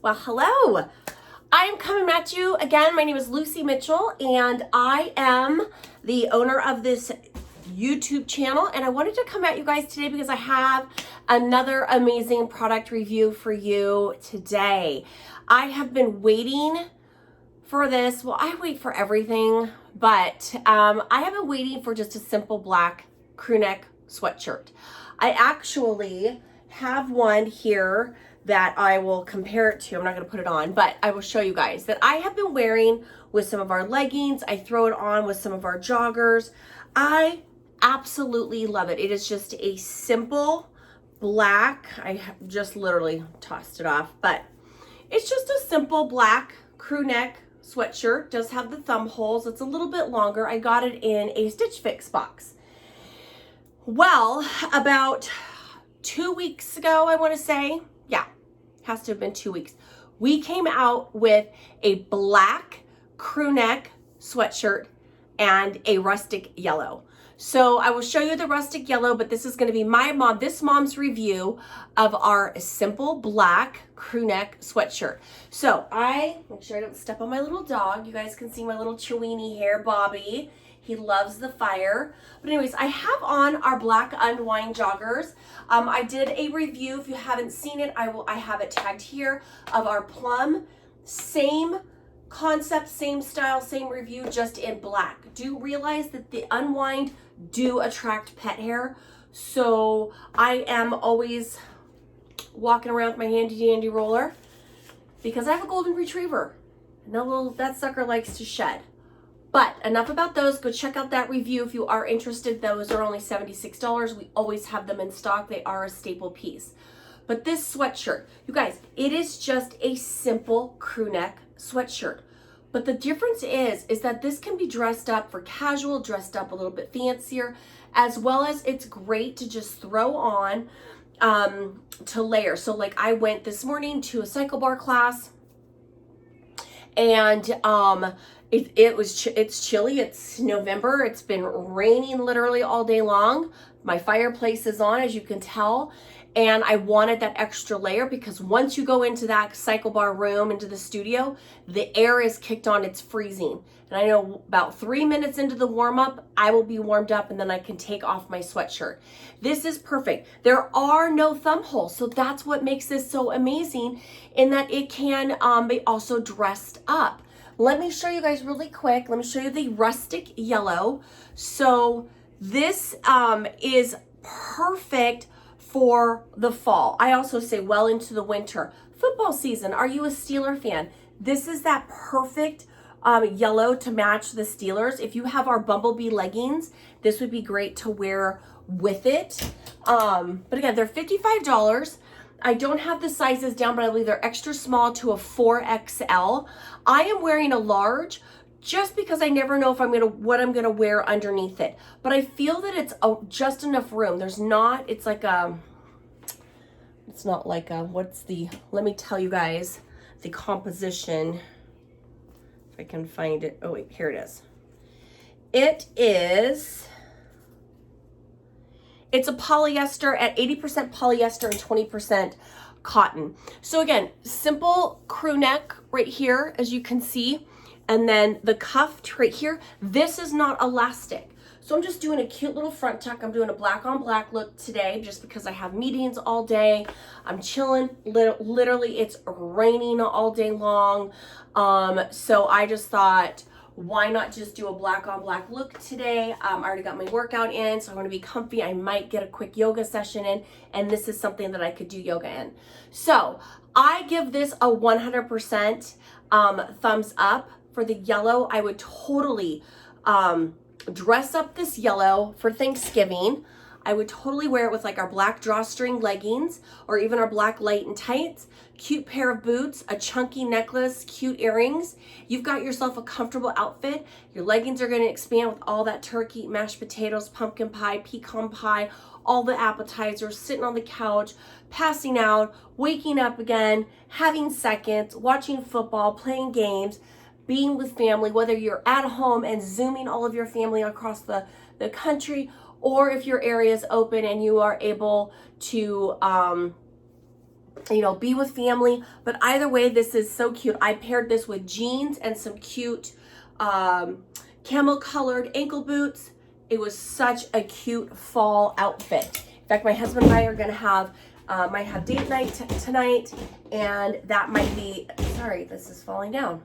Well, hello. I'm coming at you again. My name is Lucy Mitchell, and I am the owner of this YouTube channel. And I wanted to come at you guys today because I have another amazing product review for you today. I have been waiting for this. Well, I wait for everything, but I have been waiting for just a simple black crew neck sweatshirt. I actually have one here that I will compare it to. I'm not going to put it on, but I will show you guys that I have been wearing with some of our leggings. I throw it on with some of our joggers. I absolutely love it. It is just a simple black, I just literally tossed it off, but it's just a simple black crew neck sweatshirt. Does have the thumb holes. It's a little bit longer. I got it in a Stitch Fix box. Well, about 2 weeks ago, I want to say, yeah, has to have been 2 weeks. We came out with a black crew neck sweatshirt and a rustic yellow. So I will show you the rustic yellow, but this is going to be this mom's review of our simple black crew neck sweatshirt. So I make sure I don't step on my little dog. You guys can see my little Chiweenie here, Bobby. He loves the fire. But anyways, I have on our black unwind joggers. I did a review. If you haven't seen it, I have it tagged here of our plum. Same concept, same style, same review, just in black. Do realize that the unwind do attract pet hair. So I am always walking around with my handy dandy roller because I have a golden retriever. And that sucker likes to shed. But enough about those. Go check out that review if you are interested. Those are only $76. We always have them in stock. They are a staple piece. But this sweatshirt, you guys, it is just a simple crew neck sweatshirt. But the difference is that this can be dressed up for casual, dressed up a little bit fancier, as well as it's great to just throw on to layer. So like I went this morning to a cycle bar class, and it's chilly. It's November. It's been raining literally all day long. My fireplace is on, as you can tell. And I wanted that extra layer because once you go into that cycle bar room, into the studio, the air is kicked on, it's freezing. And I know about 3 minutes into the warm up, I will be warmed up and then I can take off my sweatshirt. This is perfect. There are no thumb holes. So that's what makes this so amazing, in that it can be also dressed up. Let me show you guys really quick. Let me show you the rustic yellow. So this is perfect for the fall. I also say well into the winter. Football season, are you a Steeler fan? This is that perfect yellow to match the Steelers. If you have our Bumblebee leggings, this would be great to wear with it. But again, they're $55. I don't have the sizes down, but I believe they're extra small to a 4XL. I am wearing a large just because I never know if what I'm gonna wear underneath it. But I feel that it's just enough room. It's not like let me tell you guys the composition. If I can find it. Oh wait, here it is. It's a polyester at 80% polyester and 20% cotton. So again, simple crew neck right here, as you can see. And then the cuff right here, this is not elastic. So I'm just doing a cute little front tuck. I'm doing a black on black look today just because I have meetings all day. I'm chilling. Literally, it's raining all day long. So I just thought, why not just do a black on black look today? I already got my workout in, so I'm gonna be comfy. I might get a quick yoga session in, and this is something that I could do yoga in. So I give this a 100% thumbs up. For the yellow, I would totally dress up this yellow for Thanksgiving. I would totally wear it with like our black drawstring leggings or even our black light and tights, cute pair of boots, a chunky necklace, cute earrings. You've got yourself a comfortable outfit. Your leggings are going to expand with all that turkey, mashed potatoes, pumpkin pie, pecan pie, all the appetizers, sitting on the couch, passing out, waking up again, having seconds, watching football, playing games, being with family, whether you're at home and Zooming all of your family across the country, or if your area is open and you are able to you know, be with family. But either way, this is so cute. I paired this with jeans and some cute camel colored ankle boots. It was such a cute fall outfit. In fact, my husband and I are gonna have might have date night tonight, and that might be, sorry, this is falling down.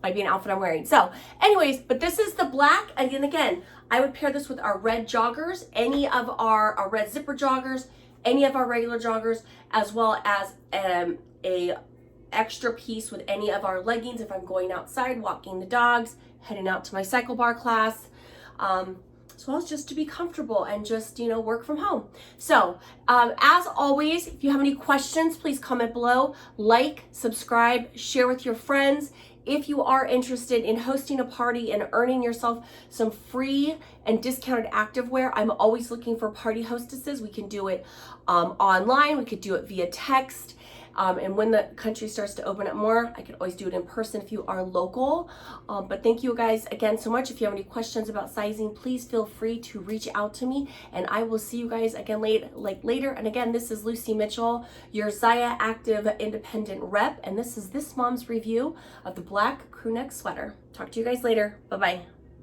Might be an outfit I'm wearing. So anyways, but this is the black. Again, I would pair this with our red joggers, any of our red zipper joggers, any of our regular joggers, as well as a extra piece with any of our leggings if I'm going outside, walking the dogs, heading out to my cycle bar class, as well as just to be comfortable and just, you know, work from home. So as always, if you have any questions, please comment below, like, subscribe, share with your friends. If you are interested in hosting a party and earning yourself some free and discounted activewear, I'm always looking for party hostesses. We can do it online, we could do it via text. And when the country starts to open up more, I can always do it in person if you are local. But thank you guys again so much. If you have any questions about sizing, please feel free to reach out to me, and I will see you guys again later. And again, this is Lucy Mitchell, your Zaya Active Independent Rep, and this is this mom's review of the black crew neck sweater. Talk to you guys later. Bye-bye.